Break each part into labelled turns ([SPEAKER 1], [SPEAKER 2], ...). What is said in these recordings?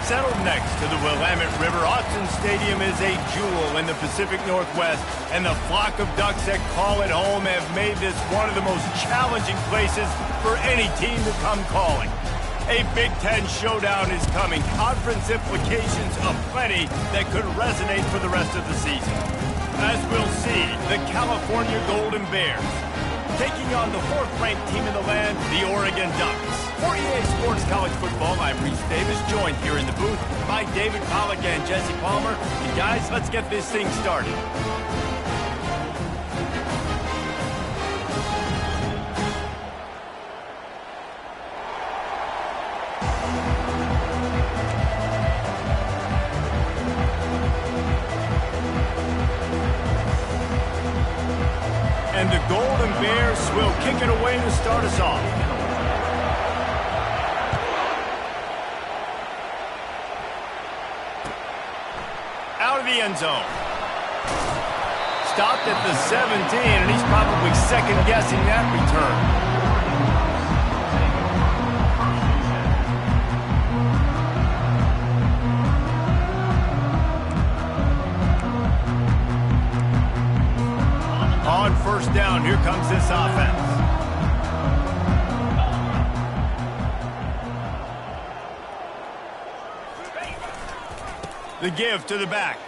[SPEAKER 1] Settled next to the Willamette River, Autzen Stadium is a jewel in the Pacific Northwest, and the flock of Ducks that call it home have made this one of the most challenging places for any team to come calling. A Big Ten showdown is coming, conference implications aplenty that could resonate for the rest of the season. As we'll see, the California Golden Bears taking on the fourth-ranked team in the land, the Oregon Ducks. For EA Sports College Football, I'm Reese Davis, joined here in the booth by David Pollack and Jesse Palmer. And guys, let's get this thing started. And the Golden Bears will kick it away to start us off. Out of the end zone. Stopped at the 17, and he's probably second-guessing that return. On first down, here comes this offense. The give to the back.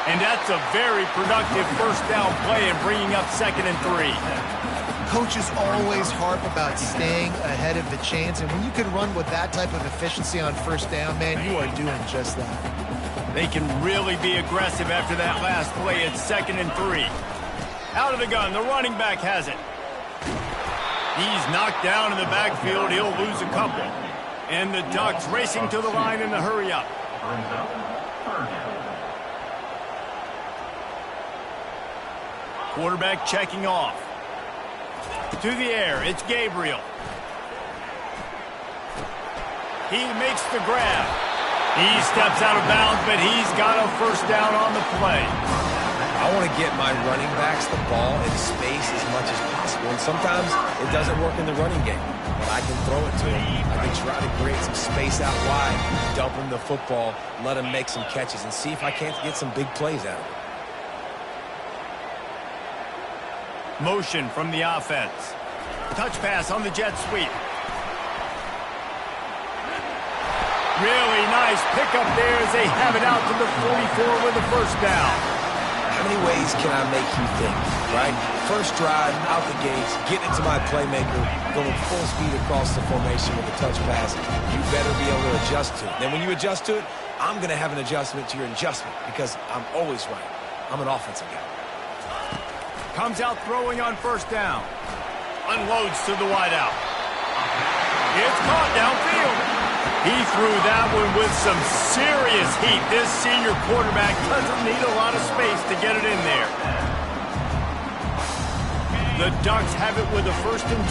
[SPEAKER 1] And that's a very productive first down play and bringing up 2nd and 3.
[SPEAKER 2] Coaches always harp about staying ahead of the chains, and when you can run with that type of efficiency on first down, man, you are doing just that.
[SPEAKER 1] They can really be aggressive after that last play. It's 2nd and 3. Out of the gun, the running back has it. He's knocked down in the backfield. He'll lose a couple. And the Ducks racing to the line in the hurry-up. Quarterback checking off. To the air, it's Gabriel. He makes the grab. He steps out of bounds, but he's got a first down on the play.
[SPEAKER 3] I want to get my running backs the ball in space as much as possible, and sometimes it doesn't work in the running game, but I can throw it to him. I can try to create some space out wide, dump him the football, let him make some catches, and see if I can't get some big plays out of him.
[SPEAKER 1] Motion from the offense. Touch pass on the jet sweep. Really nice pickup there as they have it out to the 44 with the first down.
[SPEAKER 3] How many ways can I make you think, right? First drive, out the gates, get into my playmaker, going full speed across the formation with a touch pass. You better be able to adjust to it. Then when you adjust to it, I'm going to have an adjustment to your adjustment because I'm always right. I'm an offensive guy.
[SPEAKER 1] Comes out throwing on first down. Unloads to the wideout. It's caught downfield. He threw that one with some serious heat. This senior quarterback doesn't need a lot of space to get it in there. The Ducks have it with a 1st and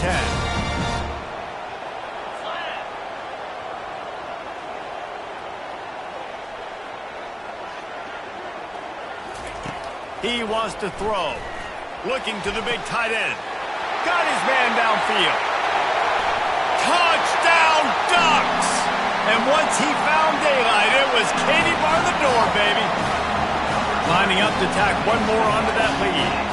[SPEAKER 1] 10. He wants to throw. Looking to the big tight end. Got his man downfield. Touchdown, Ducks! And once he found daylight, it was Katie bar the door, baby. Lining up to tack one more onto that lead.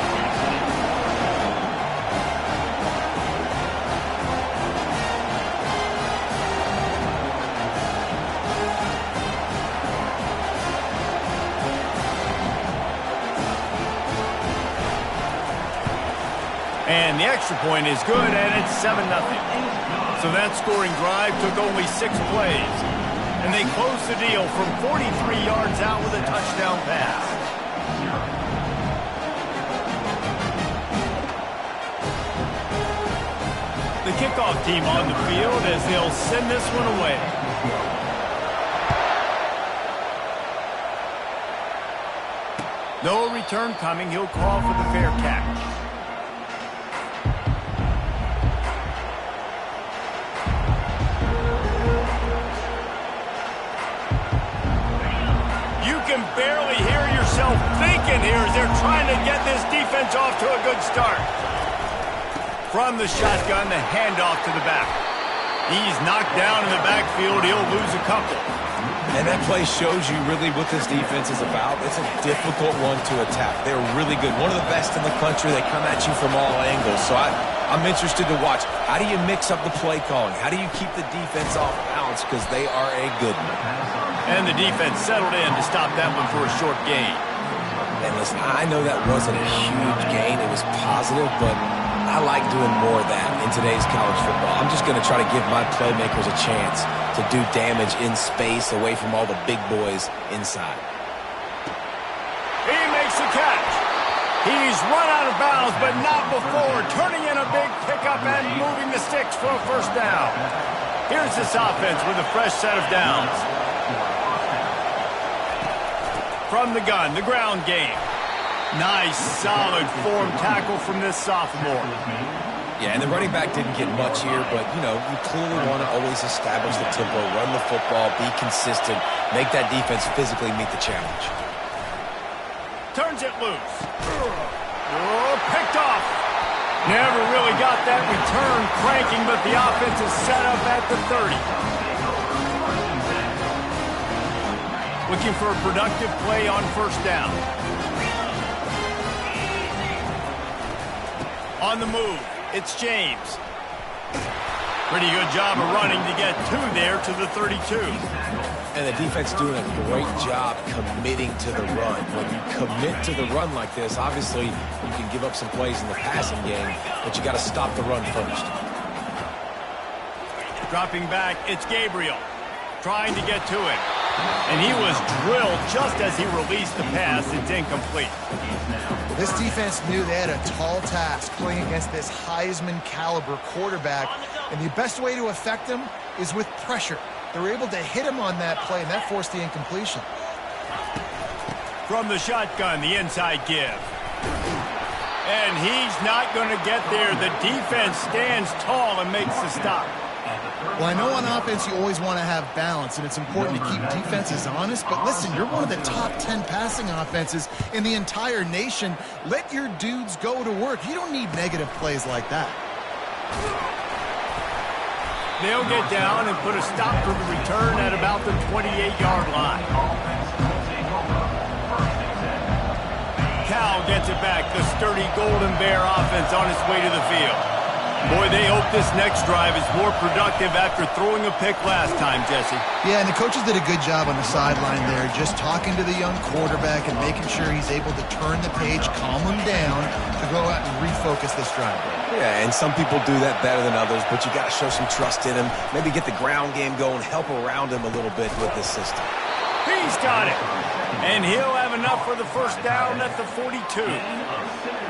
[SPEAKER 1] And the extra point is good, and it's 7-0. So that scoring drive took only 6 plays. And they closed the deal from 43 yards out with a touchdown pass. The kickoff team on the field as they'll send this one away. No return coming. He'll call for the fair catch. Barely hear yourself thinking here as they're trying to get this defense off to a good start. From the shotgun, the handoff to the back. He's knocked down in the backfield. He'll lose a couple.
[SPEAKER 3] And that play shows you really what this defense is about. It's a difficult one to attack. They're really good. One of the best in the country. They come at you from all angles. So I'm interested to watch. How do you mix up the play calling? How do you keep the defense off balance? Because they are a good one.
[SPEAKER 1] And the defense settled in to stop that one for a short gain.
[SPEAKER 3] And listen, I know that wasn't a huge gain. It was positive, but I like doing more of that in today's college football. I'm just going to try to give my playmakers a chance to do damage in space away from all the big boys inside.
[SPEAKER 1] He makes the catch. He's run out of bounds, but not before turning in a big pickup and moving the sticks for a first down. Here's this offense with a fresh set of downs. From the gun, the ground game. Nice, solid form tackle from this sophomore.
[SPEAKER 3] Yeah, and the running back didn't get much here, but, you know, you clearly want to always establish the tempo, run the football, be consistent, make that defense physically meet the challenge.
[SPEAKER 1] Turns it loose. Oh, picked off. Never really got that return cranking, but the offense is set up at the 30. Looking for a productive play on first down. On the move, it's James. Pretty good job of running to get there to the 32.
[SPEAKER 3] And the defense doing a great job committing to the run. When you commit to the run like this, obviously you can give up some plays in the passing game, but you got to stop the run first.
[SPEAKER 1] Dropping back, it's Gabriel. Trying to get to it. And he was drilled just as he released the pass. It's incomplete.
[SPEAKER 2] This defense knew they had a tall task playing against this Heisman caliber quarterback, and the best way to affect him is with pressure. They were able to hit him on that play, and that forced the incompletion.
[SPEAKER 1] From the shotgun, the inside give. And he's not going to get there. The defense stands tall and makes the stop.
[SPEAKER 2] Well, I know on offense you always want to have balance, and it's important to keep defenses honest, but listen, you're one of the top 10 passing offenses in the entire nation. Let your dudes go to work. You don't need negative plays like that.
[SPEAKER 1] They'll get down and put a stop for the return at about the 28-yard line. Cal gets it back. The sturdy Golden Bear offense on its way to the field. Boy, they hope this next drive is more productive after throwing a pick last time, Jesse.
[SPEAKER 2] Yeah, and the coaches did a good job on the sideline there, just talking to the young quarterback and making sure he's able to turn the page, calm him down, to go out and refocus this drive.
[SPEAKER 3] Yeah, and some people do that better than others, but you got to show some trust in him, maybe get the ground game going, help around him a little bit with this system.
[SPEAKER 1] He's got it. And he'll have enough for the first down at the 42.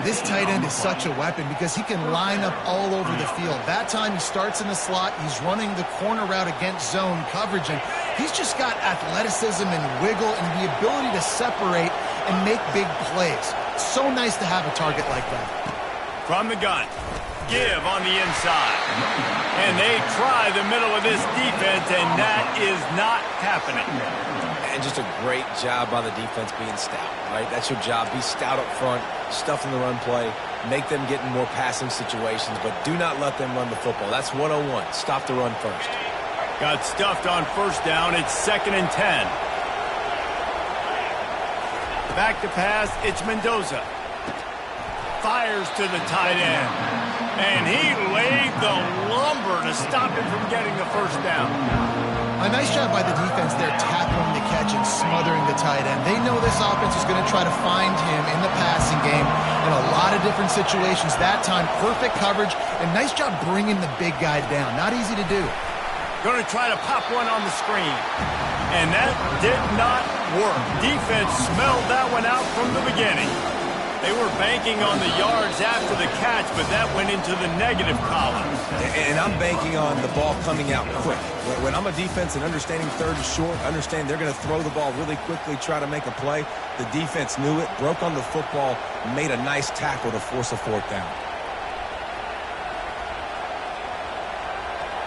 [SPEAKER 2] This tight end is such a weapon because he can line up all over the field. That time he starts in the slot, he's running the corner route against zone coverage, and he's just got athleticism and wiggle and the ability to separate and make big plays. It's so nice to have a target like that.
[SPEAKER 1] From the gun, give on the inside. And they try the middle of this defense, and that is not happening.
[SPEAKER 3] And just a great job by the defense being stout, right? That's your job. Be stout up front, stuff in the run play, make them get in more passing situations, but do not let them run the football. That's 101. Stop the run first.
[SPEAKER 1] Got stuffed on first down. It's 2nd and 10. Back to pass. It's Mendoza. Fires to the tight end. And he laid the lumber to stop him from getting the first down.
[SPEAKER 2] A nice job by the defense there, tackling the catch and smothering the tight end. They know this offense is going to try to find him in the passing game in a lot of different situations. That time, perfect coverage, and nice job bringing the big guy down. Not easy to do.
[SPEAKER 1] Going to try to pop one on the screen. And that did not work. Defense smelled that one out from the beginning. They were banking on the yards after the catch, but that went into the negative column.
[SPEAKER 3] And I'm banking on the ball coming out quick. When I'm a defense and understanding third and short, understand they're going to throw the ball really quickly, try to make a play. The defense knew it, broke on the football, made a nice tackle to force a fourth down.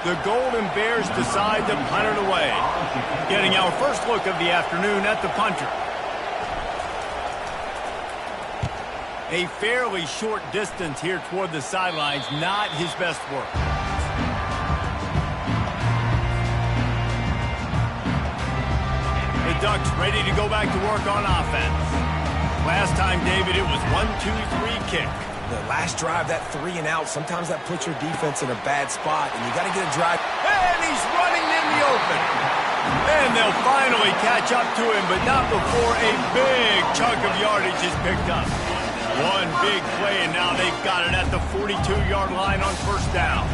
[SPEAKER 1] The Golden Bears decide to punt it away. Getting our first look of the afternoon at the punter. A fairly short distance here toward the sidelines, not his best work. Ducks ready to go back to work on offense. Last time, David, it was 1-2-3 kick.
[SPEAKER 3] The last drive, that 3 and out, sometimes that puts your defense in a bad spot, and you got to get a drive.
[SPEAKER 1] And he's running in the open. And they'll finally catch up to him, but not before a big chunk of yardage is picked up. One big play, and now they've got it at the 42-yard line on first down.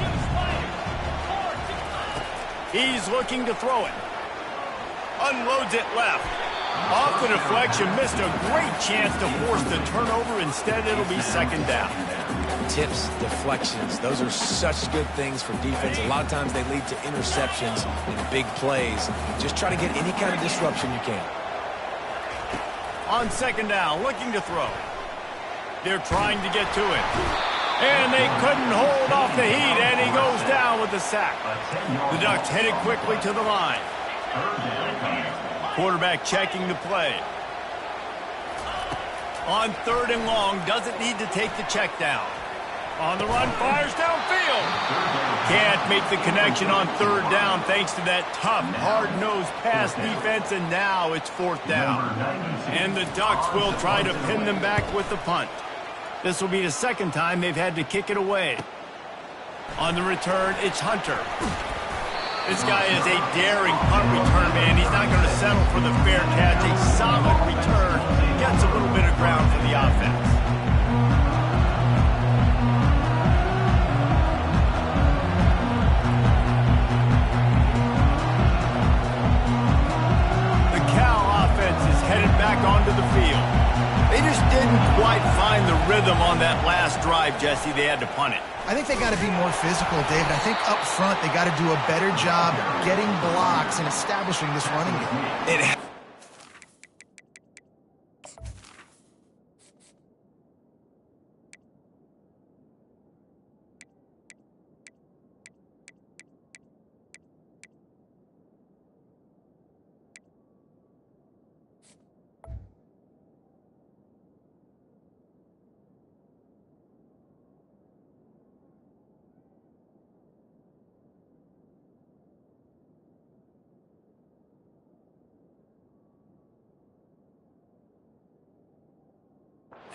[SPEAKER 1] He's looking to throw it. Unloads it left. Off the deflection, missed a great chance to force the turnover. Instead, it'll be second down.
[SPEAKER 3] Tips, deflections, those are such good things for defense. A lot of times they lead to interceptions and big plays. Just try to get any kind of disruption you can.
[SPEAKER 1] On second down, looking to throw. They're trying to get to it. And they couldn't hold off the heat, and he goes down with the sack. The Ducks headed quickly to the line. Quarterback checking the play. On third and long, doesn't need to take the check down. On the run, fires downfield. Can't make the connection on third down thanks to that tough, hard-nosed pass defense, and now it's fourth down. And the Ducks will try to pin them back with the punt. This will be the second time they've had to kick it away. On the return, it's Hunter. This guy is a daring punt return man. He's not going to settle for the fair catch. A solid return. Gets a little bit of ground for the offense. The Cal offense is headed back onto the field. They just didn't quite find the rhythm on that last drive, Jesse. They had to punt it.
[SPEAKER 2] I think they got to be more physical, David. I think up front they got to do a better job getting blocks and establishing this running game.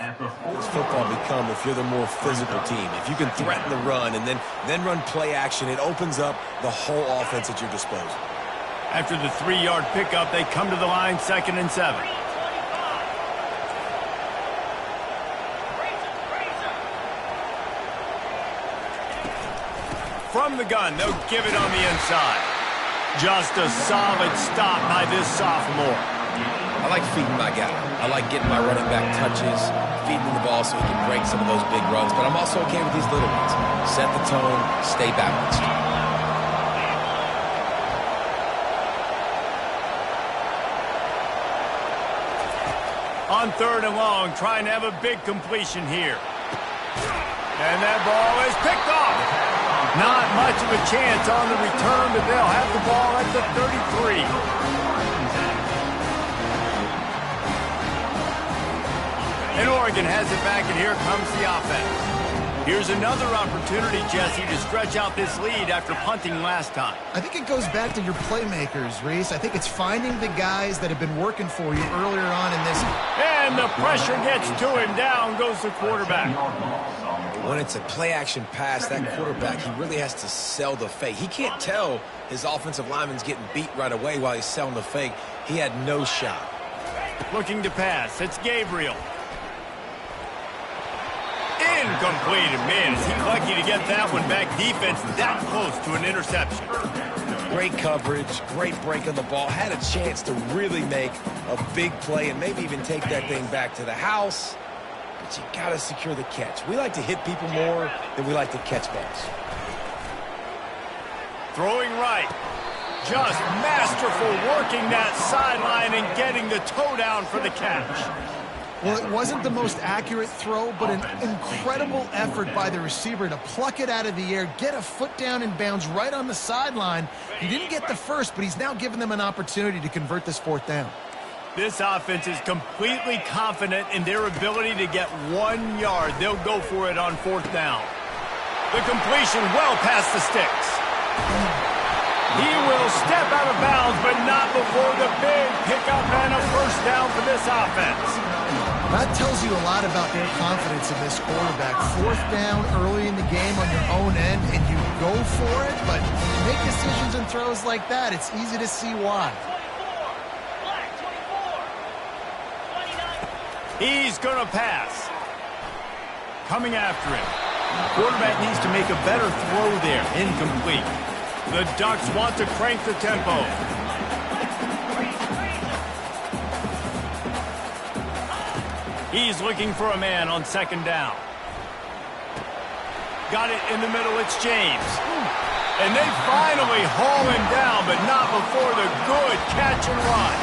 [SPEAKER 3] Does football become if you're the more physical team? If you can threaten the run and then run play action, it opens up the whole offense at your disposal.
[SPEAKER 1] After the 3-yard pickup, they come to the line, 2nd and 7. From the gun, they'll give it on the inside. Just a solid stop by this sophomore.
[SPEAKER 3] I like feeding my guy. I like getting my running back touches, feeding him the ball so he can break some of those big runs. But I'm also okay with these little ones. Set the tone, stay balanced.
[SPEAKER 1] On third and long, trying to have a big completion here. And that ball is picked off. Not much of a chance on the return, but they'll have the ball at the 33. And Oregon has it back, and here comes the offense. Here's another opportunity, Jesse, to stretch out this lead after punting last time.
[SPEAKER 2] I think it goes back to your playmakers, Reese. I think it's finding the guys that have been working for you earlier on in this.
[SPEAKER 1] And the pressure gets to him. Down goes the quarterback.
[SPEAKER 3] When it's a play-action pass, that quarterback, he really has to sell the fake. He can't tell his offensive lineman's getting beat right away while he's selling the fake. He had no shot.
[SPEAKER 1] Looking to pass. It's Gabriel. Incomplete, and man, is he lucky to get that one back. Defense that close to an interception.
[SPEAKER 3] Great coverage, great break on the ball. Had a chance to really make a big play and maybe even take that thing back to the house. But you got to secure the catch. We like to hit people more than we like to catch balls.
[SPEAKER 1] Throwing right. Just masterful working that sideline and getting the toe down for the catch.
[SPEAKER 2] Well, it wasn't the most accurate throw, but an incredible effort by the receiver to pluck it out of the air, get a foot down in bounds right on the sideline. He didn't get the first, but he's now given them an opportunity to convert this 4th down.
[SPEAKER 1] This offense is completely confident in their ability to get 1 yard. They'll go for it on 4th down. The completion well past the sticks. He will step out of bounds, but not before the big pickup and a first down for this offense.
[SPEAKER 2] That tells you a lot about their confidence in this quarterback. Fourth down early in the game on your own end, and you go for it, but when you make decisions and throws like that, it's easy to see why.
[SPEAKER 1] He's going to pass. Coming after him. Quarterback needs to make a better throw there. Incomplete. The Ducks want to crank the tempo. He's looking for a man on second down. Got it in the middle. It's James. And they finally haul him down, but not before the good catch and run.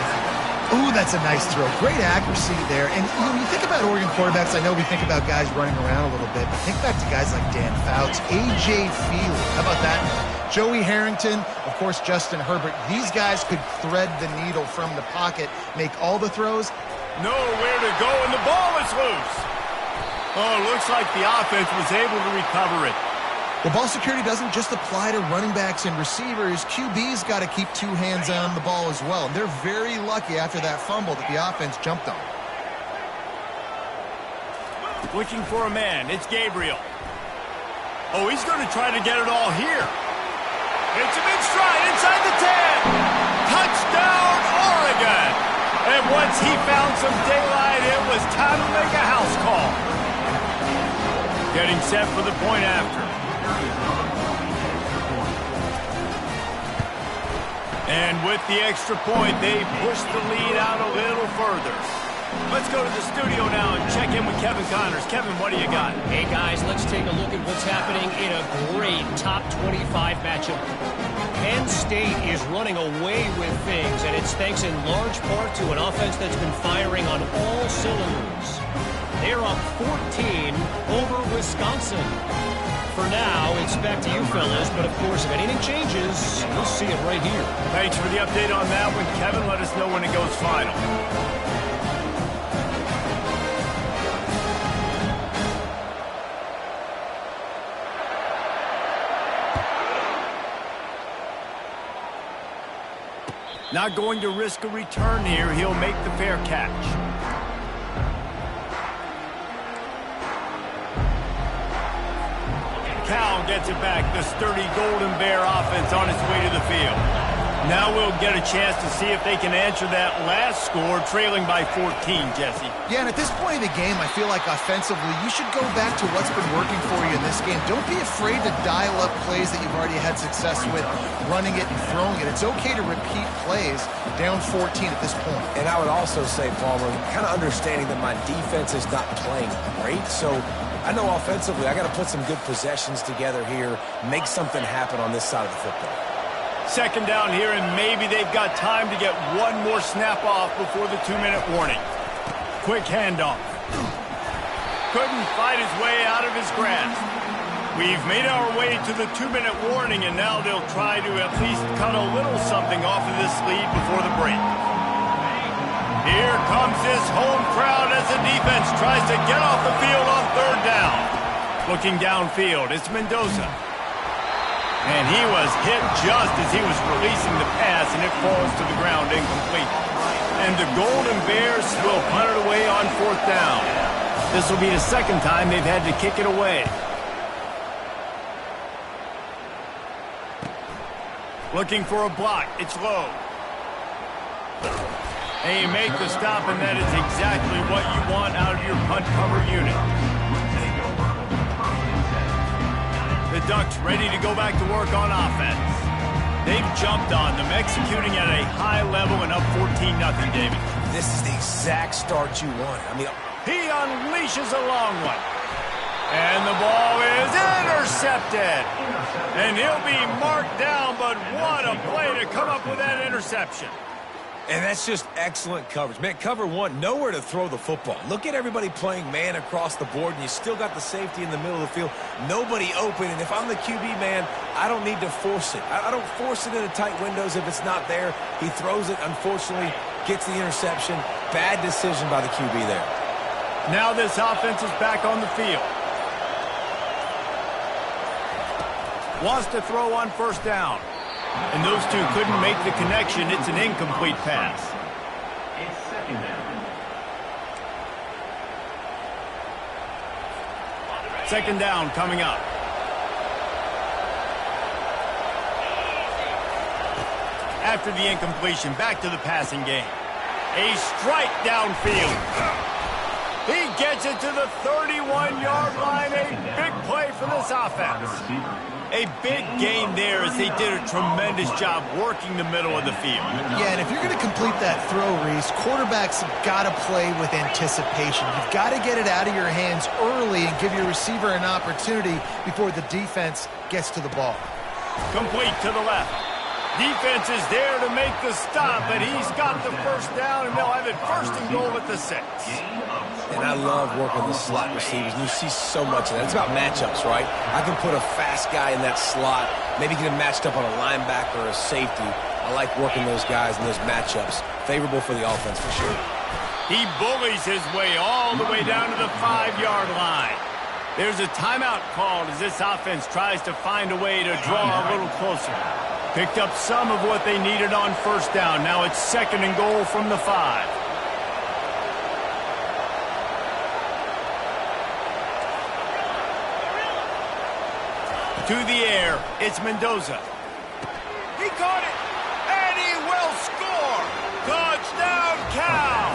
[SPEAKER 2] Ooh, that's a nice throw. Great accuracy there. And when you think about Oregon quarterbacks, I know we think about guys running around a little bit, but think back to guys like Dan Fouts, A.J. Feely. How about that? Joey Harrington, of course, Justin Herbert. These guys could thread the needle from the pocket, make all the throws.
[SPEAKER 1] Nowhere to go, and the ball is loose. Oh, looks like the offense was able to recover it.
[SPEAKER 2] Well, ball security doesn't just apply to running backs and receivers. QB's got to keep two hands on the ball as well. And they're very lucky after that fumble that the offense jumped on.
[SPEAKER 1] Looking for a man. It's Gabriel. Oh, he's going to try to get it all here. It's a big stride inside the 10. Touchdown, Oregon. And once he found some daylight, it was time to make a house call. Getting set for the point after. And with the extra point, they push the lead out a little further. Let's go to the studio now and check in with Kevin Connors. Kevin, what do you got?
[SPEAKER 4] Hey, guys, let's take a look at what's happening in a great top 25 matchup. Penn State is running away with things, and it's thanks in large part to an offense that's been firing on all cylinders. They're up 14 over Wisconsin. For now, it's back to you fellas, but of course, if anything changes, you'll see it right here.
[SPEAKER 1] Thanks for the update on that one, Kevin. Let us know when it goes final. Not going to risk a return here. He'll make the fair catch. Cal gets it back. The sturdy Golden Bear offense on its way to the field. Now we'll get a chance to see if they can answer that last score, trailing by 14, Jesse.
[SPEAKER 2] Yeah, and at this point in the game, I feel like offensively, you should go back to what's been working for you in this game. Don't be afraid to dial up plays that you've already had success with, running it and throwing it. It's okay to repeat plays down 14 at this point.
[SPEAKER 3] And I would also say, Palmer, kind of understanding that my defense is not playing great, so I know offensively I got to put some good possessions together here, make something happen on this side of the football.
[SPEAKER 1] Second down here, and maybe they've got time to get one more snap off before the 2-minute warning. Quick handoff. Couldn't fight his way out of his grasp. We've made our way to the 2-minute warning, and now they'll try to at least cut a little something off of this lead before the break. Here comes this home crowd as the defense tries to get off the field on third down. Looking downfield, it's Mendoza. And he was hit just as he was releasing the pass, and it falls to the ground incomplete. And the Golden Bears will punt it away on fourth down. This will be the second time they've had to kick it away. Looking for a block. It's low. And you make the stop, and that is exactly what you want out of your punt cover unit. The Ducks ready to go back to work on offense. They've jumped on them, executing at a high level and up 14-0, David.
[SPEAKER 3] This is the exact start you want. I mean,
[SPEAKER 1] he unleashes a long one. And the ball is intercepted. And he'll be marked down, but what a play to come up with that interception.
[SPEAKER 3] And that's just excellent coverage. Man, cover one, nowhere to throw the football. Look at everybody playing man across the board, and you still got the safety in the middle of the field. Nobody open, and if I'm the QB, man, I don't need to force it. I don't force it into tight windows if it's not there. He throws it, unfortunately, gets the interception. Bad decision by the QB there.
[SPEAKER 1] Now this offense is back on the field. Wants to throw on first down. And those two couldn't make the connection. It's an incomplete pass.
[SPEAKER 5] It's second down.
[SPEAKER 1] Second down coming up. After the incompletion, back to the passing game. A strike downfield. He gets it to the 31-yard line. A big play for this offense. A big gain there as they did a tremendous job working the middle of the field.
[SPEAKER 2] Yeah, and if you're going to complete that throw, Reese, quarterbacks have got to play with anticipation. You've got to get it out of your hands early and give your receiver an opportunity before the defense gets to the ball.
[SPEAKER 1] Complete to the left. Defense is there to make the stop, but he's got the first down, and they'll have it first and goal at the 6.
[SPEAKER 3] And I love working the slot receivers, and you see so much of that. It's about matchups, right? I can put a fast guy in that slot, maybe get him matched up on a linebacker or a safety. I like working those guys in those matchups. Favorable for the offense for sure.
[SPEAKER 1] He bullies his way all the way down to the 5-yard line. There's a timeout called as this offense tries to find a way to draw a little closer. Picked up some of what they needed on first down. Now it's second and goal from the 5. To the air, it's Mendoza. He caught it, and he will score. Touchdown, Cal.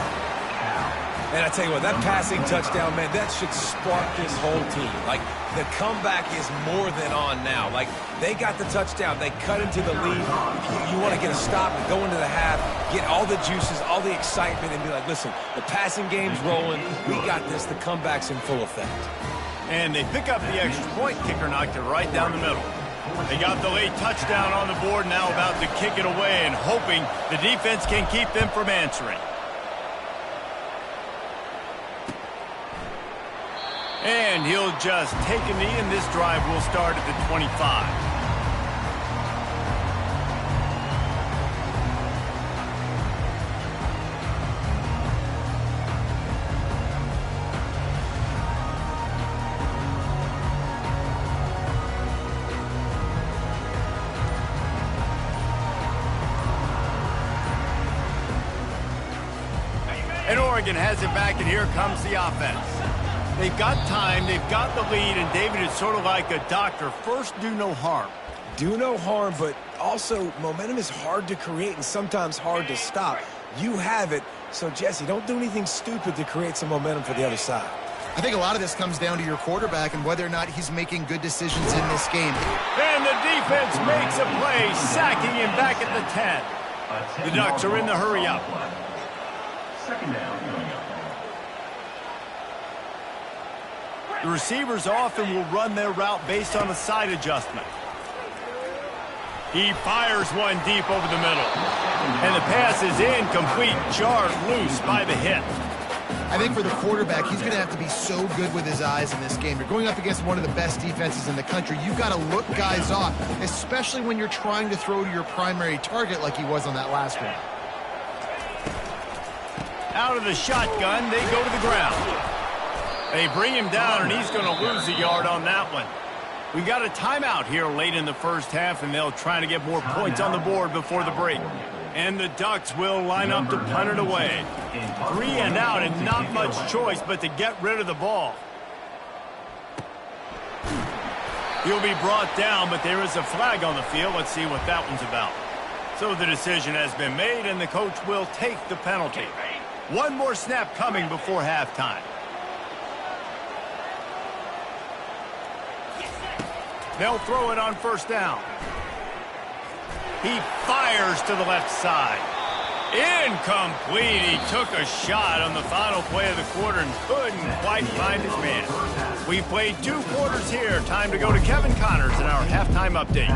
[SPEAKER 3] And I tell you what, that passing touchdown, man, that should spark this whole team. Like, the comeback is more than on now. Like, they got the touchdown. They cut into the lead. You want to get a stop and go into the half, get all the juices, all the excitement, and be like, listen, the passing game's rolling. We got this. The comeback's in full effect.
[SPEAKER 1] And they pick up the extra point. Kicker knocked it right down the middle. They got the late touchdown on the board, now about to kick it away and hoping the defense can keep them from answering. And he'll just take a knee, and this drive will start at the 25. And Oregon has it back, and here comes the offense. They've got time, they've got the lead, and David is sort of like a doctor. First, do no harm.
[SPEAKER 3] Do no harm, but also momentum is hard to create and sometimes hard to stop. You have it, so Jesse, don't do anything stupid to create some momentum for the other side.
[SPEAKER 2] I think a lot of this comes down to your quarterback and whether or not he's making good decisions in this game.
[SPEAKER 1] And the defense makes a play, sacking him back at the 10. The Ducks are in the hurry-up.
[SPEAKER 5] Second down.
[SPEAKER 1] The receivers often will run their route based on a side adjustment. He fires one deep over the middle. And the pass is incomplete, jarred loose by the hit.
[SPEAKER 2] I think for the quarterback, he's going to have to be so good with his eyes in this game. You're going up against one of the best defenses in the country. You've got to look guys off, especially when you're trying to throw to your primary target like he was on that last one.
[SPEAKER 1] Out of the shotgun, they go to the ground. They bring him down, and he's going to lose a yard on that one. We've got a timeout here late in the first half, and they'll try to get more points on the board before the break. And the Ducks will line up to punt it away. 3 and out, and not much choice but to get rid of the ball. He'll be brought down, but there is a flag on the field. Let's see what that one's about. So the decision has been made, and the coach will take the penalty. One more snap coming before halftime. They'll throw it on first down. He fires to the left side. Incomplete. He took a shot on the final play of the quarter and couldn't quite find his man. We've played 2 quarters here. Time to go to Kevin Connors in our halftime update.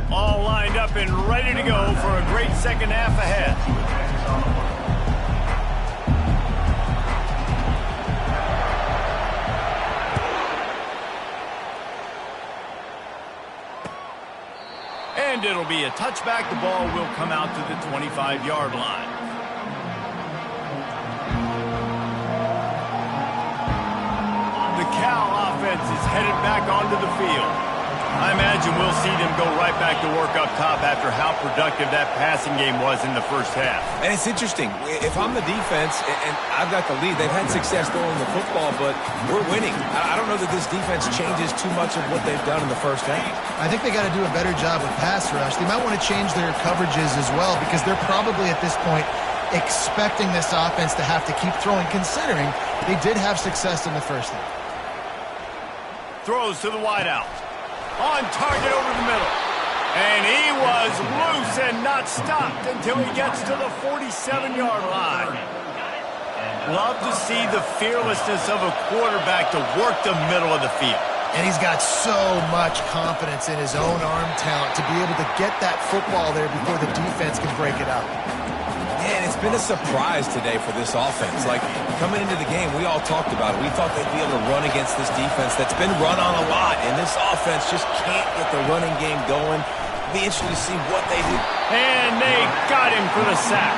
[SPEAKER 1] All lined up and ready to go for a great second half ahead. And it'll be a touchback. The ball will come out to the 25-yard line. The Cal offense is headed back onto the field. I imagine we'll see them go right back to work up top after how productive that passing game was in the first half.
[SPEAKER 3] And it's interesting. If I'm the defense and I've got the lead, they've had success throwing the football, but we're winning. I don't know that this defense changes too much of what they've done in the first half.
[SPEAKER 2] I think they got to do a better job with pass rush. They might want to change their coverages as well because they're probably at this point expecting this offense to have to keep throwing, considering they did have success in the first half.
[SPEAKER 1] Throws to the wideout. On target over the middle. And he was loose and not stopped until he gets to the 47-yard line. Love to see the fearlessness of a quarterback to work the middle of the field.
[SPEAKER 2] And he's got so much confidence in his own arm talent to be able to get that football there before the defense can break it up.
[SPEAKER 3] And it's been a surprise today for this offense. Like, coming into the game, we all talked about it. We thought they'd be able to run against this defense that's been run on a lot, and this offense just can't get the running game going. It'll be interesting to see what they do.
[SPEAKER 1] And they got him for the sack.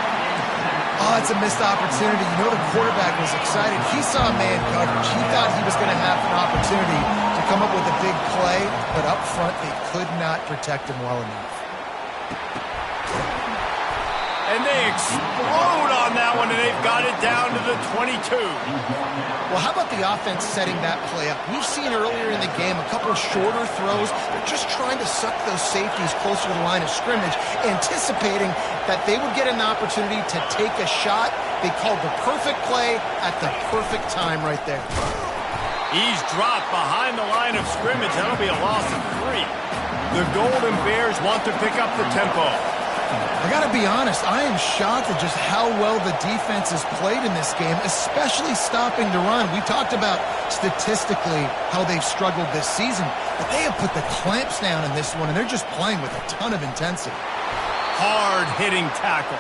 [SPEAKER 2] Oh, it's a missed opportunity. You know the quarterback was excited. He saw man coverage. He thought he was going to have an opportunity to come up with a big play, but up front they could not protect him well enough.
[SPEAKER 1] And they explode on that one, and they've got it down to the 22.
[SPEAKER 2] Well, how about the offense setting that play up? We've seen earlier in the game a couple shorter throws. They're just trying to suck those safeties closer to the line of scrimmage, anticipating that they would get an opportunity to take a shot. They called the perfect play at the perfect time right there.
[SPEAKER 1] He's dropped behind the line of scrimmage. That'll be a loss of 3. The Golden Bears want to pick up the tempo.
[SPEAKER 2] I got to be honest, I am shocked at just how well the defense has played in this game, especially stopping the run. We talked about statistically how they've struggled this season, but they have put the clamps down in this one, and they're just playing with a ton of intensity.
[SPEAKER 1] Hard-hitting tackle.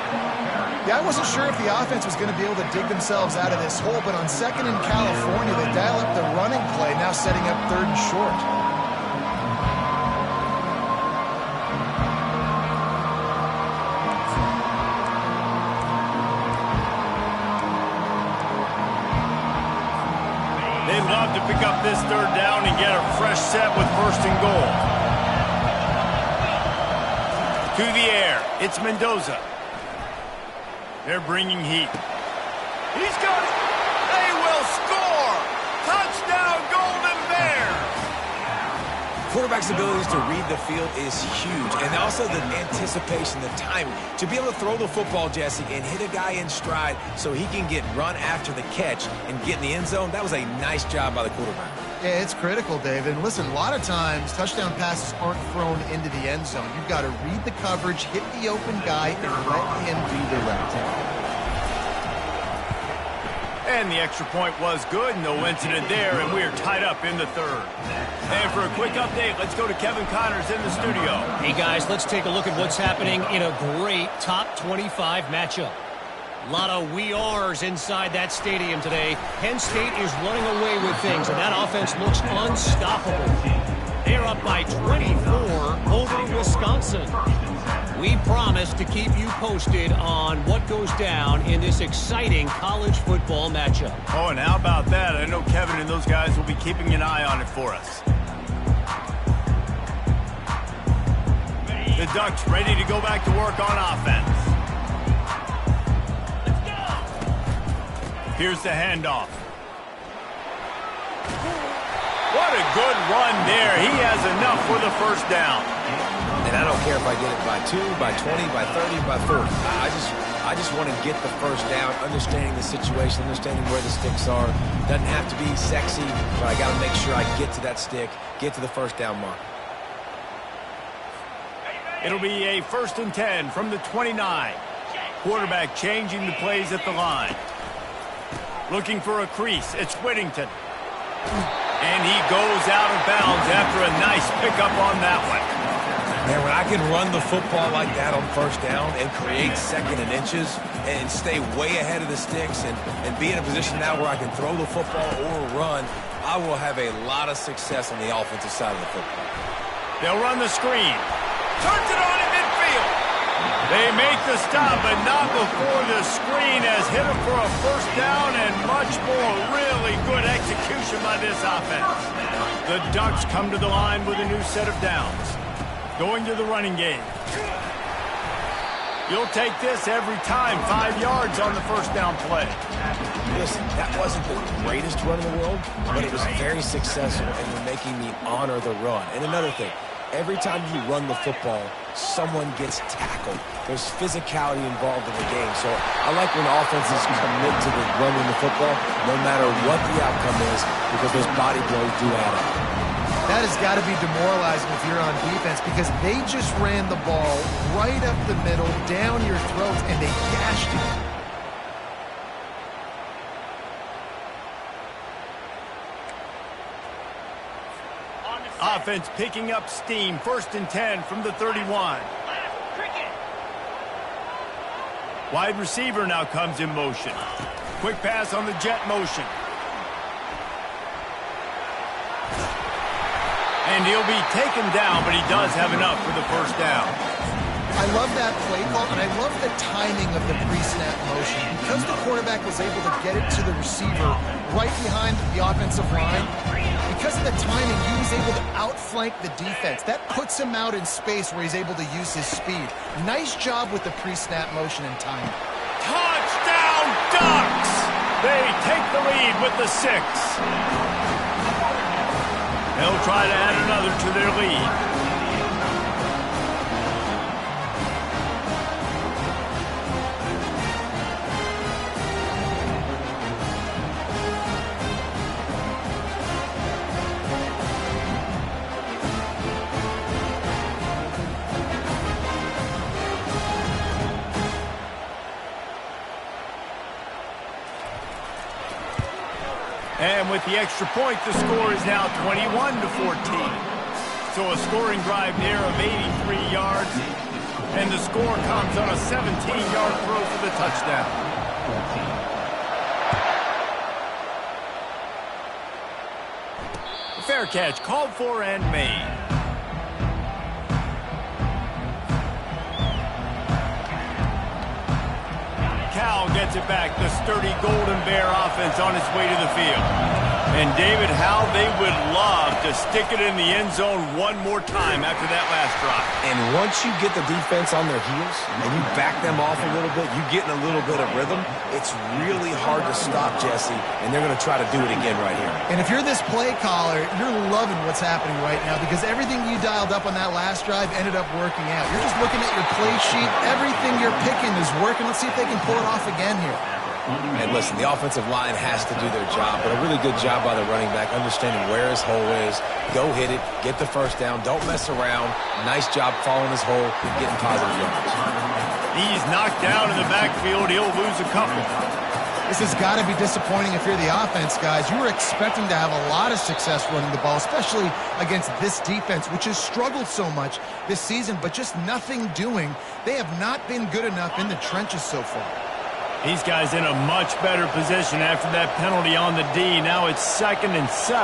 [SPEAKER 2] Yeah, I wasn't sure if the offense was going to be able to dig themselves out of this hole, but on second in California, they dial up the running play, now setting up third and short.
[SPEAKER 1] They'd love to pick up this third down and get a fresh set with first and goal. To the air, it's Mendoza. They're bringing heat. He's got it. They will score. Touchdown, Golden Bears.
[SPEAKER 3] Quarterback's abilities to read the field is huge, and also the anticipation, the timing. To be able to throw the football, Jesse, and hit a guy in stride so he can get run after the catch and get in the end zone, that was a nice job by the quarterback.
[SPEAKER 2] Yeah, it's critical, David. And listen, a lot of times touchdown passes aren't thrown into the end zone. You've got to read the coverage, hit the open guy, and let him do the rest.
[SPEAKER 1] And the extra point was good. No incident there, and we are tied up in the third. And for a quick update, let's go to Kevin Connors in the studio.
[SPEAKER 4] Hey, guys, let's take a look at what's happening in a great top 25 matchup. A lot of we are's inside that stadium today. Penn State is running away with things, and that offense looks unstoppable. They're up by 24 over Wisconsin. We promise to keep you posted on what goes down in this exciting college football matchup.
[SPEAKER 1] Oh, and how about that? I know Kevin and those guys will be keeping an eye on it for us. The Ducks ready to go back to work on offense. Here's the handoff. What a good run there. He has enough for the first down.
[SPEAKER 3] And I don't care if I get it by 2, by 20, by 30, by 40. I just want to get the first down, understanding the situation, understanding where the sticks are. Doesn't have to be sexy, but I got to make sure I get to that stick, get to the first down mark.
[SPEAKER 1] It'll be a 1st and 10 from the 29. Quarterback changing the plays at the line. Looking for a crease. It's Whittington. And he goes out of bounds after a nice pickup on that one.
[SPEAKER 3] Man, when I can run the football like that on first down and create second and inches and stay way ahead of the sticks and be in a position now where I can throw the football or run, I will have a lot of success on the offensive side of the football.
[SPEAKER 1] They'll run the screen. Turns it on in midfield. They make the stop, but not before the screen as hit him for a first down and much more. Really good execution by this offense. The Ducks come to the line with a new set of downs. Going to the running game. You'll take this every time. 5 yards on the first down play.
[SPEAKER 3] Listen, that wasn't the greatest run in the world, but it was very successful, and you're making me honor the run. And another thing, every time you run the football, someone gets tackled. There's physicality involved in the game. So I like when offenses commit to the running the football, no matter what the outcome is, because those body blows do add up.
[SPEAKER 2] That has got to be demoralizing if you're on defense because they just ran the ball right up the middle, down your throats, and they gashed you.
[SPEAKER 1] Offense picking up steam. 1st and 10 from the 31. Wide receiver now comes in motion. Quick pass on the jet motion. And he'll be taken down, but he does have enough for the first down.
[SPEAKER 2] I love that play call, and I love the timing of the pre-snap motion. Because the quarterback was able to get it to the receiver right behind the offensive line, because of the timing, he was able to outflank the defense. That puts him out in space where he's able to use his speed. Nice job with the pre-snap motion and timing.
[SPEAKER 1] Touchdown, Ducks! They take the lead with the 6. They'll try to add another to their lead. And with the extra point, the score is now 21-14. So a scoring drive there of 83 yards. And the score comes on a 17-yard throw for the touchdown. Fair catch called for and made. Cal gets it back. The sturdy Golden Bear offense on its way to the field. And David, how they would love to stick it in the end zone one more time after that last drive.
[SPEAKER 3] And once you get the defense on their heels and you back them off a little bit, you get in a little bit of rhythm, it's really hard to stop, Jesse, and they're going to try to do it again right here.
[SPEAKER 2] And if you're this play caller, you're loving what's happening right now because everything you dialed up on that last drive ended up working out. You're just looking at your play sheet. Everything you're picking is working. Let's see if they can pull it off again here.
[SPEAKER 3] And listen, the offensive line has to do their job, but a really good job by the running back, understanding where his hole is. Go hit it, get the first down, don't mess around. Nice job following his hole and getting positive yards.
[SPEAKER 1] He's knocked down in the backfield. He'll lose a couple.
[SPEAKER 2] This has got to be disappointing if you're the offense, guys. You were expecting to have a lot of success running the ball, especially against this defense, which has struggled so much this season, but just nothing doing. They have not been good enough in the trenches so far.
[SPEAKER 1] These guys in a much better position after that penalty on the D. Now it's 2nd and 7.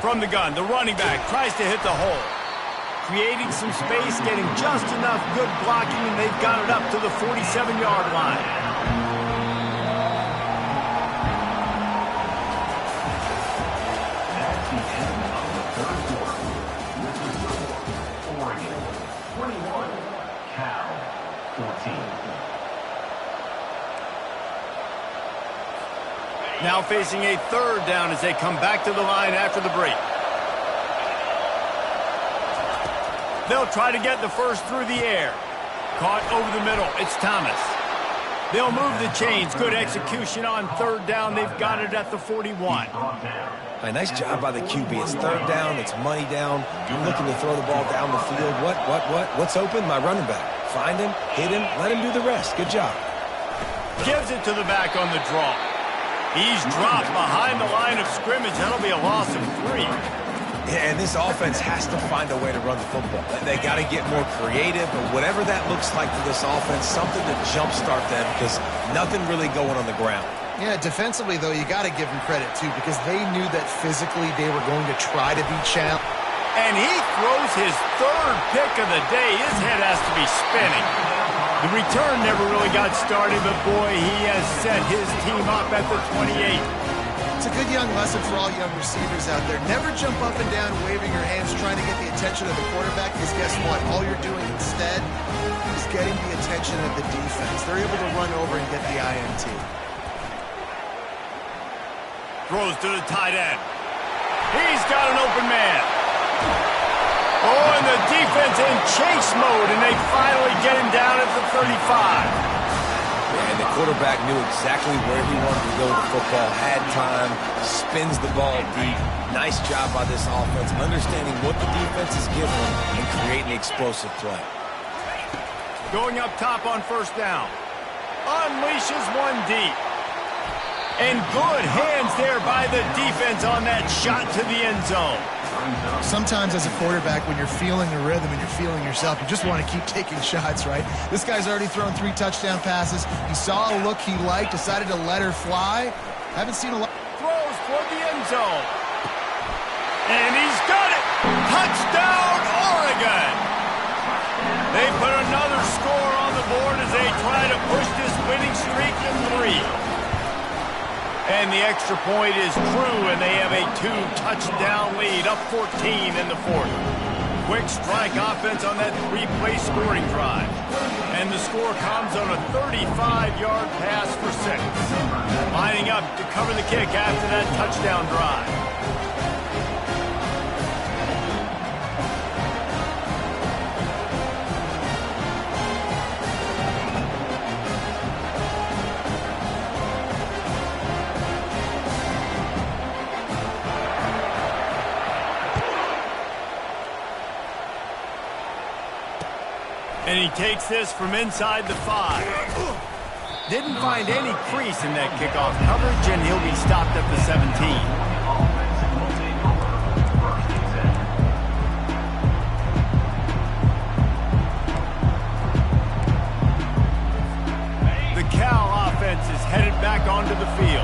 [SPEAKER 1] From the gun, the running back tries to hit the hole. Creating some space, getting just enough good blocking, and they've got it up to the 47-yard line. Now facing a 3rd down as they come back to the line after the break. They'll try to get the first through the air. Caught over the middle. It's Thomas. They'll move the chains. Good execution on 3rd down. They've got it at the 41.
[SPEAKER 3] A nice job by the QB. It's 3rd down. It's money down. You're looking to throw the ball down the field. What's open? My running back. Find him, hit him, let him do the rest. Good job.
[SPEAKER 1] Gives it to the back on the draw. He's dropped behind the line of scrimmage. That'll be a loss of 3.
[SPEAKER 3] And this offense has to find a way to run the football. They got to get more creative, but whatever that looks like for this offense, something to jumpstart them because nothing really going on the ground.
[SPEAKER 2] Yeah, defensively, though, you got to give them credit, too, because they knew that physically they were going to try to be challenged.
[SPEAKER 1] And he throws his third pick of the day. His head has to be spinning. The return never really got started, but boy, he has set his team up at the 28.
[SPEAKER 2] It's a good young lesson for all young receivers out there. Never jump up and down waving your hands trying to get the attention of the quarterback, because guess what? All you're doing instead is getting the attention of the defense. They're able to run over and get the INT.
[SPEAKER 1] Throws to the tight end. He's got an open man. Oh, and the defense in chase mode, and they finally get him down at the 35.
[SPEAKER 3] And the quarterback knew exactly where he wanted to go with the football, had time, spins the ball deep. Nice job by this offense, understanding what the defense is giving them and creating explosive play.
[SPEAKER 1] Going up top on first down. Unleashes one deep. And good hands there by the defense on that shot to the end zone.
[SPEAKER 2] Sometimes as a quarterback, when you're feeling the rhythm and you're feeling yourself, you just want to keep taking shots, right? This guy's already thrown 3 touchdown passes. He saw a look he liked, decided to let her fly. Haven't seen a lot.
[SPEAKER 1] Throws toward the end zone. And he's got it. Touchdown, Oregon. They put another score on the board as they try to push this winning streak to 3. And the extra point is true, and they have a 2-touchdown lead, up 14 in the 4th. Quick strike offense on that 3-play scoring drive. And the score comes on a 35-yard pass for 6. Lining up to cover the kick after that touchdown drive. And he takes this from inside the 5. Didn't find any crease in that kickoff coverage, and he'll be stopped at the 17. The Cal offense is headed back onto the field.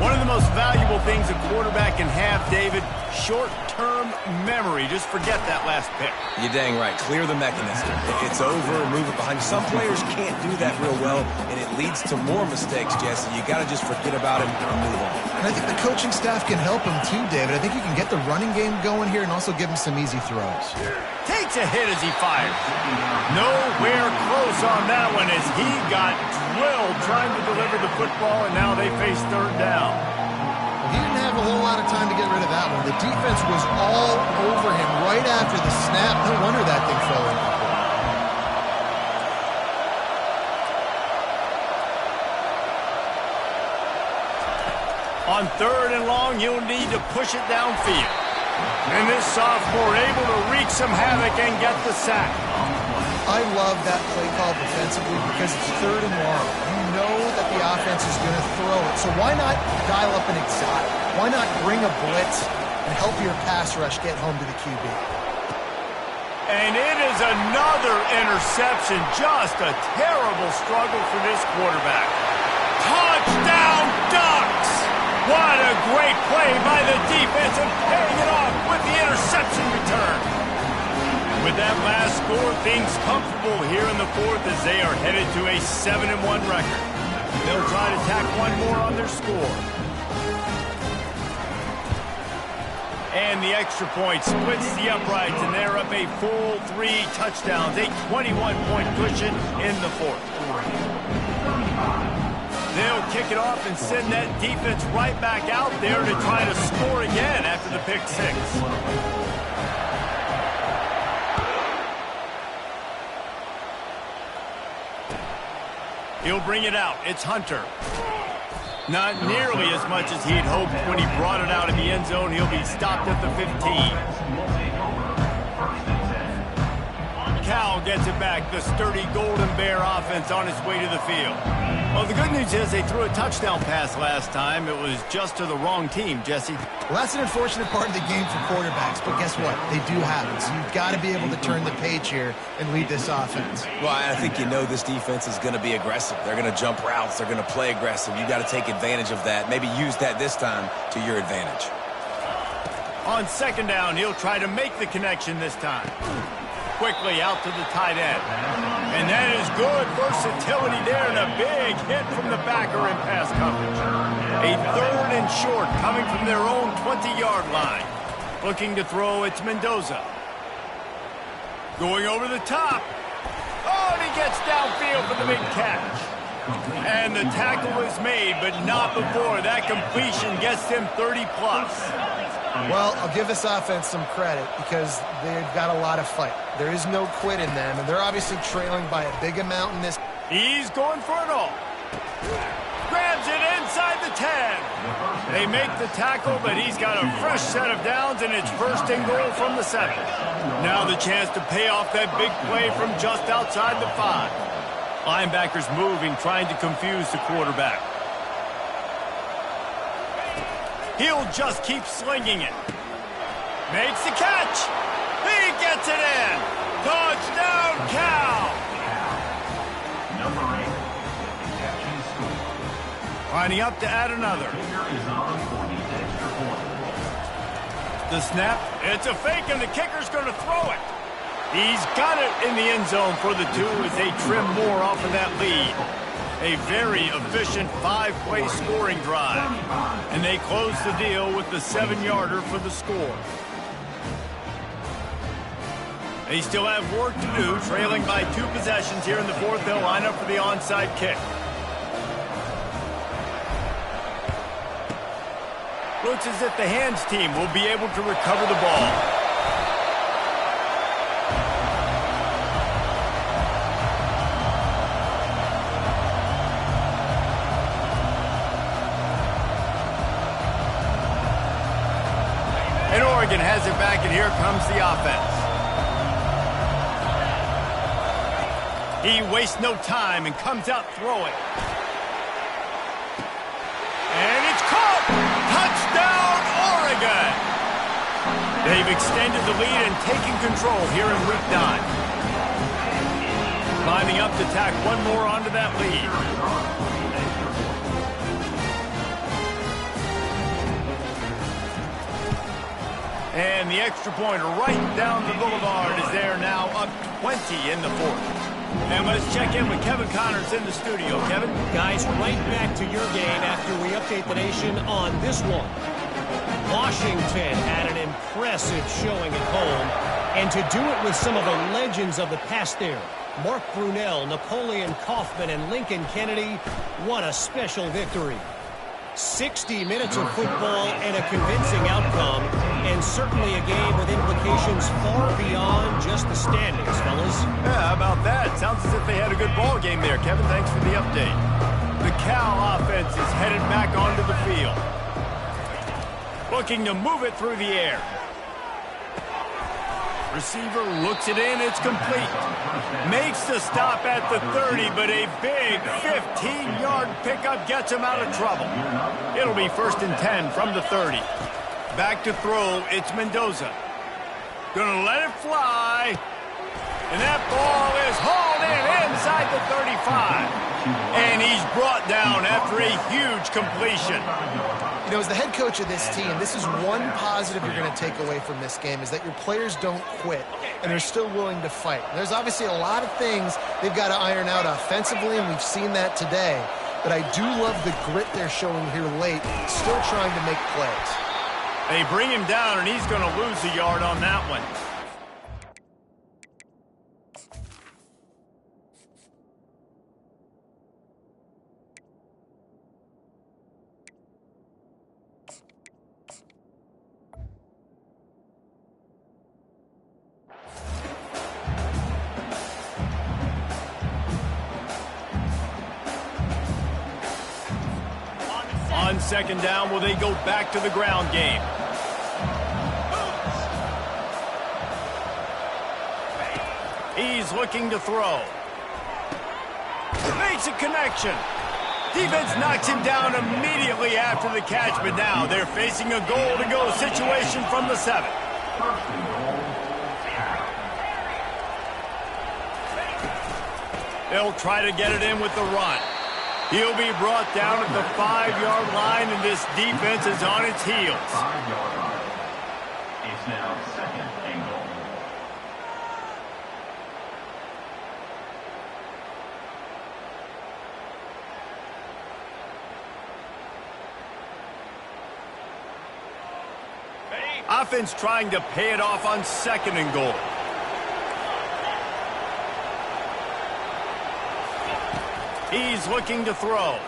[SPEAKER 1] One of the most valuable things a quarterback can have, David, short-term memory. Just forget that last pick.
[SPEAKER 3] You're dang right. Clear the mechanism. It's over, move it behind you. Some players can't do that real well, and it leads to more mistakes, Jesse. You got to just forget about it and move on.
[SPEAKER 2] And I think the coaching staff can help him too, David. I think you can get the running game going here and also give him some easy throws.
[SPEAKER 1] Takes a hit as he fires. Nowhere close on that one as he got drilled trying to deliver the football, and now they face 3rd down.
[SPEAKER 2] He didn't have a whole lot of time to get rid of that one. The defense was all over him right after the snap. No wonder that thing fell in.
[SPEAKER 1] On 3rd and long, you'll need to push it downfield. And this sophomore able to wreak some havoc and get the sack.
[SPEAKER 2] I love that play call defensively because it's 3rd and long. You know that the offense is going to throw it. So why not dial up an exotic? Why not bring a blitz and help your pass rush get home to the QB?
[SPEAKER 1] And it is another interception. Just a terrible struggle for this quarterback. Touchdown, Ducks! What a great play by the defense and paying it off with the interception return. With that last score, things comfortable here in the 4th as they are headed to a 7-1 record. They'll try to tack one more on their score. And the extra point splits the uprights, and they're up a full 3 touchdowns, a 21-point cushion in the 4th. They'll kick it off and send that defense right back out there to try to score again after the pick 6. He'll bring it out. It's Hunter. Not nearly as much as he'd hoped when he brought it out in the end zone. He'll be stopped at the 15. Cal gets it back. The sturdy Golden Bear offense on its way to the field. Well, the good news is they threw a touchdown pass last time. It was just to the wrong team, Jesse.
[SPEAKER 2] Well, that's an unfortunate part of the game for quarterbacks, but guess what? They do have it, so you've got to be able to turn the page here and lead this offense.
[SPEAKER 3] Well, I think you know this defense is going to be aggressive. They're going to jump routes. They're going to play aggressive. You got to take advantage of that. Maybe use that this time to your advantage.
[SPEAKER 1] On second down, he'll try to make the connection this time. Quickly out to the tight end. And that is good versatility there and a big hit from the backer in pass coverage. A 3rd and short coming from their own 20-yard line. Looking to throw, it's Mendoza. Going over the top. Oh, and he gets downfield for the big catch. And the tackle is made, but not before that completion gets him 30-plus.
[SPEAKER 2] Well, I'll give this offense some credit because they've got a lot of fight. There is no quit in them, and they're obviously trailing by a big amount in this.
[SPEAKER 1] He's going for it all. Grabs it inside the 10. They make the tackle, but he's got a fresh set of downs, and it's 1st and goal from the 7. Now the chance to pay off that big play from just outside the 5. Linebackers moving, trying to confuse the quarterback. He'll just keep slinging it. Makes the catch. He gets it in. Touchdown, Cal.
[SPEAKER 5] Number 8, catching score.
[SPEAKER 1] Lining up to add another.
[SPEAKER 5] Kicker is on for the extra point.
[SPEAKER 1] The snap. It's a fake, and the kicker's going to throw it. He's got it in the end zone for the 2 as they trim more off of that lead. A very efficient 5-play scoring drive. And they close the deal with the 7-yarder for the score. They still have work to do, trailing by 2 possessions here in the 4th. They'll line up for the onside kick. Looks as if the hands team will be able to recover the ball. Oregon has it back, and here comes the offense. He wastes no time and comes out throwing. And it's caught! Touchdown, Oregon! They've extended the lead and taken control here in Week 9. Climbing up to tack one more onto that lead. And the extra point right down the boulevard is there now, up 20 in the 4th. And let's check in with Kevin Connors in the studio. Kevin?
[SPEAKER 4] Guys, right back to your game after we update the nation on this one. Washington had an impressive showing at home, and to do it with some of the legends of the past there. Mark Brunell, Napoleon Kaufman, and Lincoln Kennedy. What a special victory. 60 minutes of football and a convincing outcome, and certainly a game with implications far beyond just the standings, fellas.
[SPEAKER 1] Yeah, how about that? Sounds as if they had a good ball game there. Kevin, thanks for the update. The Cal offense is headed back onto the field. Looking to move it through the air. Receiver looks it in, it's complete. Makes the stop at the 30, but a big 15-yard pickup gets him out of trouble. It'll be 1st and 10 from the 30. Back to throw, it's Mendoza. Gonna let it fly. And that ball is hauled in inside the 35. And he's brought down after a huge completion.
[SPEAKER 2] You know, as the head coach of this team, this is one positive you're going to take away from this game, is that your players don't quit, and they're still willing to fight. There's obviously a lot of things they've got to iron out offensively, and we've seen that today. But I do love the grit they're showing here late, still trying to make plays.
[SPEAKER 1] They bring him down, and he's going to lose a yard on that one. On second down, will they go back to the ground game? He's looking to throw. Makes a connection. Defense knocks him down immediately after the catch, but now they're facing a goal-to-go situation from the 7. They'll try to get it in with the run. He'll be brought down at the 5-yard line, and this defense is on its heels.
[SPEAKER 5] 5-yard line. It's now 2nd and goal.
[SPEAKER 1] Offense trying to pay it off on 2nd and goal. He's looking to throw.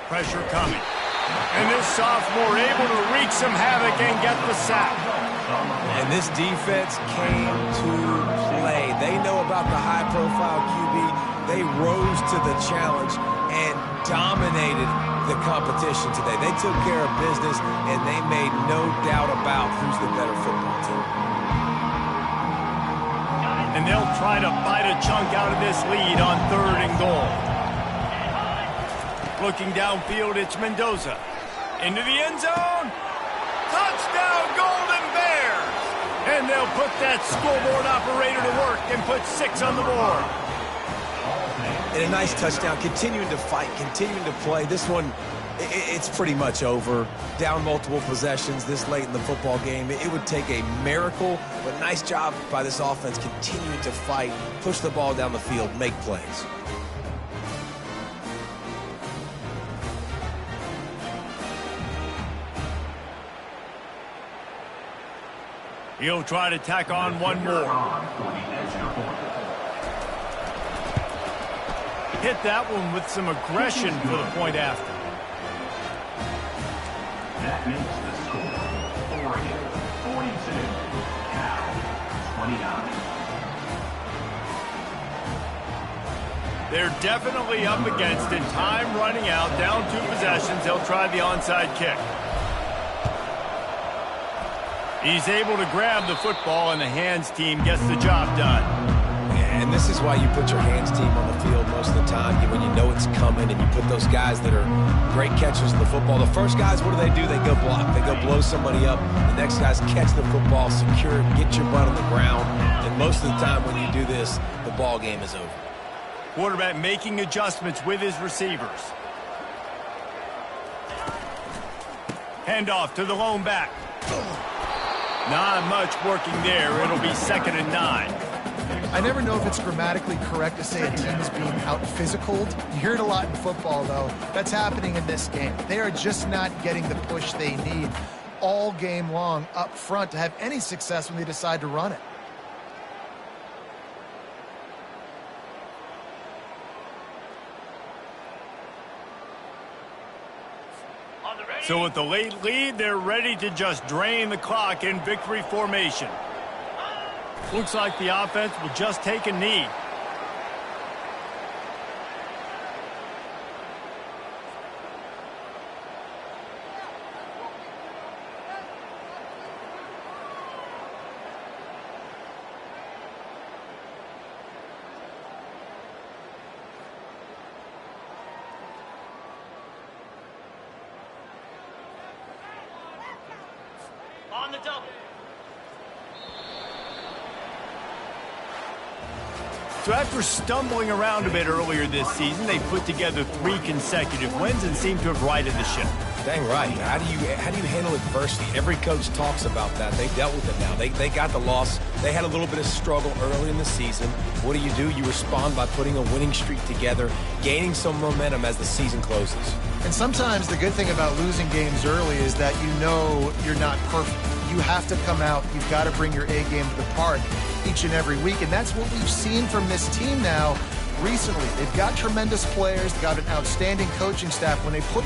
[SPEAKER 1] Pressure coming. And this sophomore able to wreak some havoc and get the sack.
[SPEAKER 3] And this defense came to play. They know about the high-profile QB. They rose to the challenge and dominated the competition today. They took care of business, and they made no doubt about who's the better football team.
[SPEAKER 1] And they'll try to bite a chunk out of this lead on 3rd and goal. Looking downfield, it's Mendoza. Into the end zone. Touchdown, Golden Bears! And they'll put that scoreboard operator to work and put 6 on the board.
[SPEAKER 3] And a nice touchdown, continuing to fight, continuing to play. This one, it's pretty much over. Down multiple possessions this late in the football game. It would take a miracle, but nice job by this offense continuing to fight, push the ball down the field, make plays.
[SPEAKER 1] He'll try to tack on one more. Hit that one with some aggression for the point after.
[SPEAKER 5] That makes the score. Oregon 42, Cal 29.
[SPEAKER 1] They're definitely up against it. Time running out. Down 2 possessions. They'll try the onside kick. He's able to grab the football, and the hands team gets the job done.
[SPEAKER 3] And this is why you put your hands team on the field most of the time, when you know it's coming, and you put those guys that are great catchers of the football. The first guys, what do? They go block. They go blow somebody up. The next guys catch the football, secure it, get your butt on the ground. And most of the time when you do this, the ball game is over.
[SPEAKER 1] Quarterback making adjustments with his receivers. Handoff to the lone back. Not much working there. It'll be 2nd and 9.
[SPEAKER 2] I never know if it's grammatically correct to say a team is being out-physicaled. You hear it a lot in football, though. That's happening in this game. They are just not getting the push they need all game long up front to have any success when they decide to run it.
[SPEAKER 1] So with the late lead, they're ready to just drain the clock in victory formation. Looks like the offense will just take a knee.
[SPEAKER 4] On the double.
[SPEAKER 1] So after stumbling around a bit earlier this season, they put together 3 consecutive wins and seem to have righted the ship.
[SPEAKER 3] Dang right. How do you handle adversity? Every coach talks about that. They dealt with it now. They got the loss. They had a little bit of struggle early in the season. What do? You respond by putting a winning streak together, gaining some momentum as the season closes.
[SPEAKER 2] And sometimes the good thing about losing games early is that you know you're not perfect. You have to come out. You've got to bring your A game to the park each and every week. And that's what we've seen from this team now recently. They've got tremendous players. They've got an outstanding coaching staff. When they put